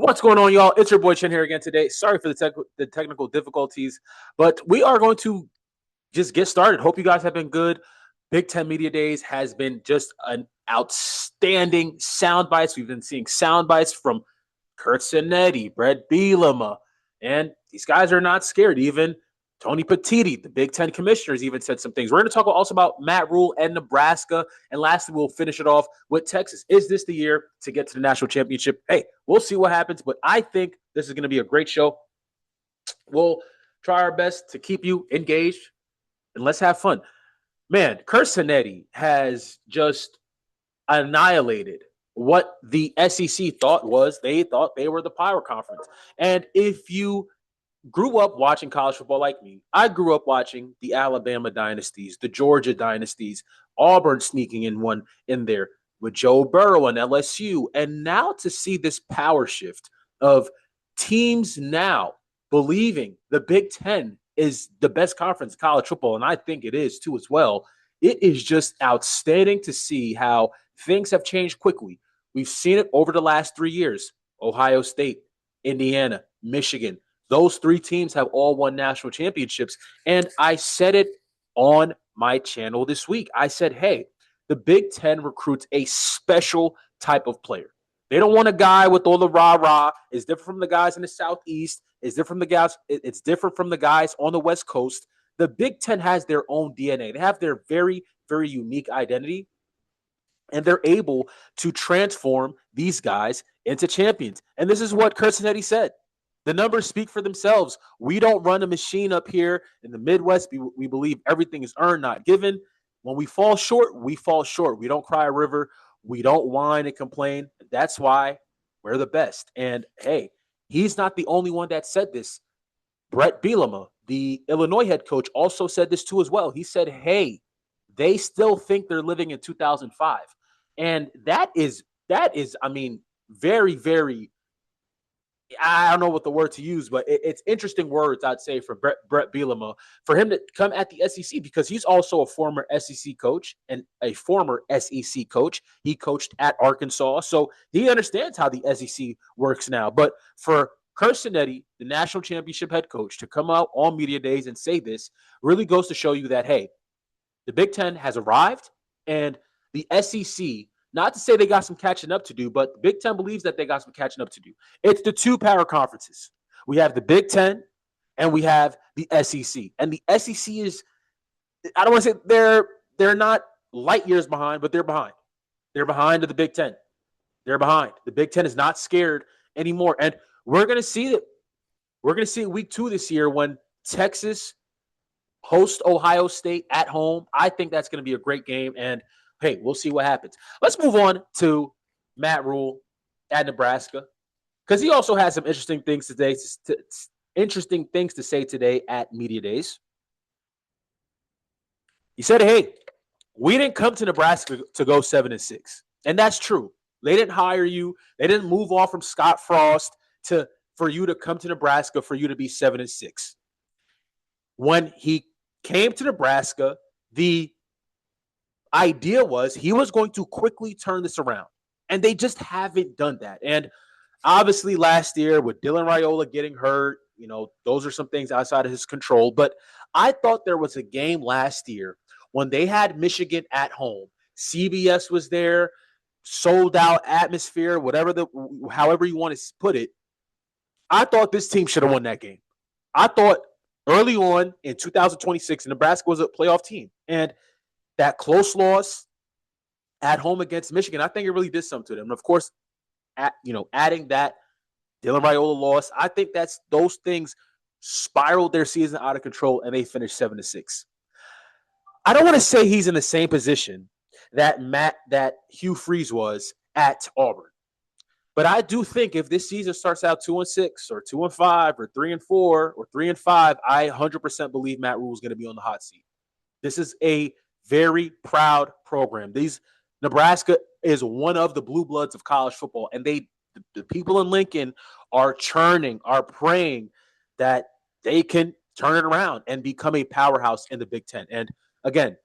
What's going on, y'all? It's your boy Chen here again today. Sorry for the technical difficulties, but we are going to just get started. Hope you guys have been good. Big Ten Media Days has been just an outstanding sound bites. We've been seeing sound bites from Curt Cignetti, Brett Bielema, and these guys are not scared. Even Tony Petitti, the Big Ten commissioners, even said some things. We're going to talk also about Matt Rhule and Nebraska. And lastly, we'll finish it off with Texas. Is this the year to get to the national championship? Hey, we'll see what happens, but I think this is going to be a great show. We'll try our best to keep you engaged, and let's have fun. Man, Curt Cignetti has just annihilated what the SEC thought was. They thought they were the power conference. And if you grew up watching college football like me, I grew up watching the Alabama dynasties, the Georgia dynasties, Auburn sneaking in one in there with Joe Burrow and LSU. And now to see this power shift of teams now believing the Big Ten is the best conference in college football, and I think it is too as well. It is just outstanding to see how things have changed quickly. We've seen it over the last 3 years. Ohio State, Indiana, Michigan. Those three teams have all won national championships. And I said it on my channel this week. I said, hey, the Big Ten recruits a special type of player. They don't want a guy with all the rah-rah. It's different from the guys in the Southeast. It's different from the guys. It's different from the guys on the West Coast. The Big Ten has their own DNA. They have their very, very unique identity. And they're able to transform these guys into champions. And this is what Curt Cignetti said. The numbers speak for themselves. We don't run a machine up here in the Midwest. We believe everything is earned, not given. When we fall short, we fall short. We don't cry a river. We don't whine and complain. That's why we're the best. And, hey, he's not the only one that said this. Brett Bielema, the Illinois head coach, also said this too as well. He said, hey, they still think they're living in 2005. And that is, I mean, very, very, I don't know what the word to use, but it's interesting words, I'd say, for Brett Bielema, for him to come at the SEC, because he's also a former SEC coach and a former SEC coach. He coached at Arkansas, so he understands how the SEC works now. But for Curt Cignetti, the national championship head coach, to come out on media days and say this really goes to show you that, hey, the Big Ten has arrived, and the SEC, not to say they got some catching up to do, but the Big Ten believes that they got some catching up to do. It's the two power conferences. We have the Big Ten and we have the SEC. And the SEC is, I don't want to say they're not light years behind, but they're behind. They're behind the Big Ten. They're behind. The Big Ten is not scared anymore. And we're going to see it. We're going to see it week 2 this year when Texas hosts Ohio State at home. I think that's going to be a great game. And hey, we'll see what happens. Let's move on to Matt Rhule at Nebraska, because he also has some interesting things today. Interesting things to say today at media days. He said, "Hey, we didn't come to Nebraska to go 7-6, and that's true. They didn't hire you. They didn't move on from Scott Frost for you to come to Nebraska for you to be 7-6. When he came to Nebraska, the idea was he was going to quickly turn this around, and they just haven't done that. And obviously last year with Dylan Raiola getting hurt, those are some things outside of his control. But I thought there was a game last year when they had Michigan at home. CBS was there, sold out atmosphere, however you want to put it. I thought this team should have won that game. I thought early on in 2026, Nebraska was a playoff team, and that close loss at home against Michigan, I think it really did something to them. And of course, adding that Dylan Raiola loss, I think those things spiraled their season out of control, and they finished 7-6. I don't want to say he's in the same position that Hugh Freeze was at Auburn, but I do think if this season starts out 2-6 or 2-5 or 3-4 or 3-5, I 100% believe Matt Rhule is going to be on the hot seat. This is a very proud program. Nebraska is one of the blue bloods of college football, and the people in Lincoln are churning, are praying that they can turn it around and become a powerhouse in the Big Ten. And again,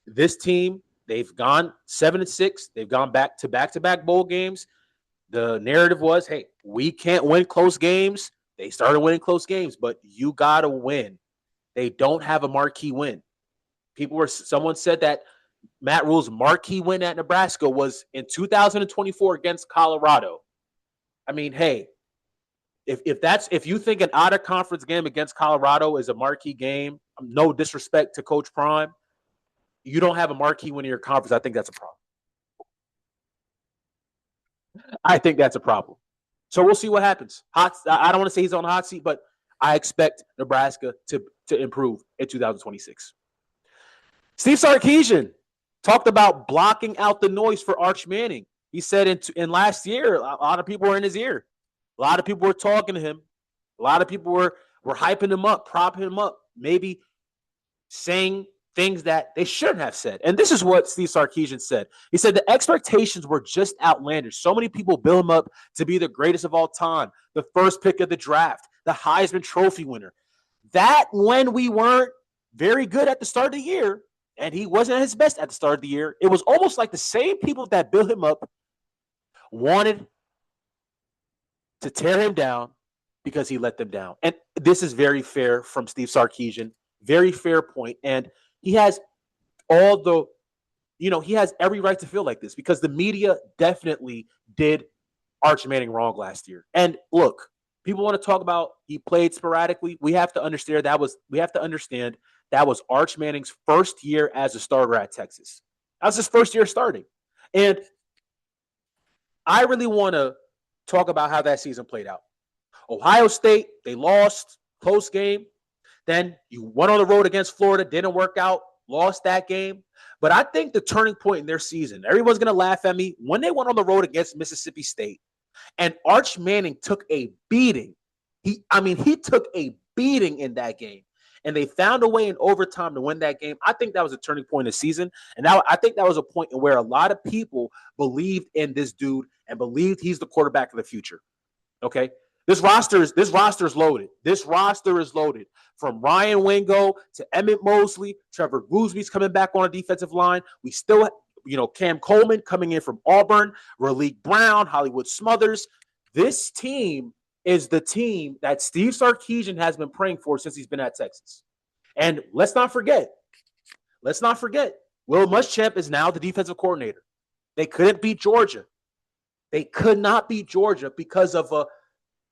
this team, they've gone 7-6. They've gone back-to-back bowl games. The narrative was, hey, we can't win close games. They started winning close games, but you got to win. They don't have a marquee win. Someone said that Matt Rhule's marquee win at Nebraska was in 2024 against Colorado. I mean, hey, if you think an out of conference game against Colorado is a marquee game, no disrespect to Coach Prime, you don't have a marquee win in your conference. I think that's a problem. I think that's a problem. So we'll see what happens. I don't want to say he's on the hot seat, but I expect Nebraska to improve in 2026. Steve Sarkisian talked about blocking out the noise for Arch Manning. He said in last year, a lot of people were in his ear. A lot of people were talking to him. A lot of people were hyping him up, propping him up, maybe saying things that they shouldn't have said. And this is what Steve Sarkisian said. He said the expectations were just outlandish. So many people build him up to be the greatest of all time, the first pick of the draft, the Heisman Trophy winner. That when we weren't very good at the start of the year, and he wasn't at his best at the start of the year, it was almost like the same people that built him up wanted to tear him down because he let them down. And this is very fair from Steve Sarkisian. Very fair point. And he has he has every right to feel like this because the media definitely did Arch Manning wrong last year. And look, people want to talk about he played sporadically. We have to understand that was Arch Manning's first year as a starter at Texas. That was his first year starting. And I really want to talk about how that season played out. Ohio State, they lost, close game. Then you went on the road against Florida, didn't work out, lost that game. But I think the turning point in their season, everyone's going to laugh at me, when they went on the road against Mississippi State and Arch Manning took a beating. He took a beating in that game. And they found a way in overtime to win that game. I think that was a turning point in the season. And now I think that was a point in where a lot of people believed in this dude and believed he's the quarterback of the future. Okay? This roster is loaded. This roster is loaded. From Ryan Wingo to Emmett Mosley, Trevor Goosby's coming back on a defensive line. We still, Cam Coleman coming in from Auburn, Raleek Brown, Hollywood Smothers. This team is the team that Steve Sarkisian has been praying for since he's been at Texas. And let's not forget, Will Muschamp is now the defensive coordinator. They couldn't beat Georgia. They could not beat Georgia because of a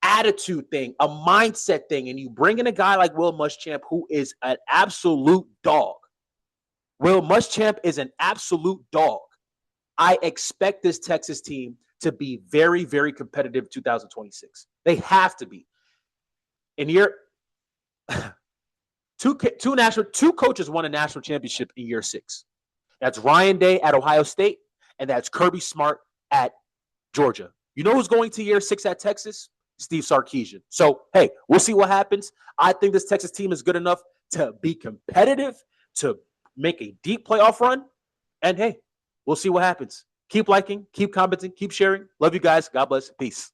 attitude thing, a mindset thing. And you bring in a guy like Will Muschamp, who is an absolute dog. Will Muschamp is an absolute dog. I expect this Texas team to be very, very competitive 2026. They have to be. In year two coaches won a national championship in year 6. That's Ryan Day at Ohio State, and that's Kirby Smart at Georgia. You know who's going to year 6 at Texas? Steve Sarkisian. So, hey, we'll see what happens. I think this Texas team is good enough to be competitive, to make a deep playoff run. And, hey, we'll see what happens. Keep liking, keep commenting, keep sharing. Love you guys. God bless. Peace.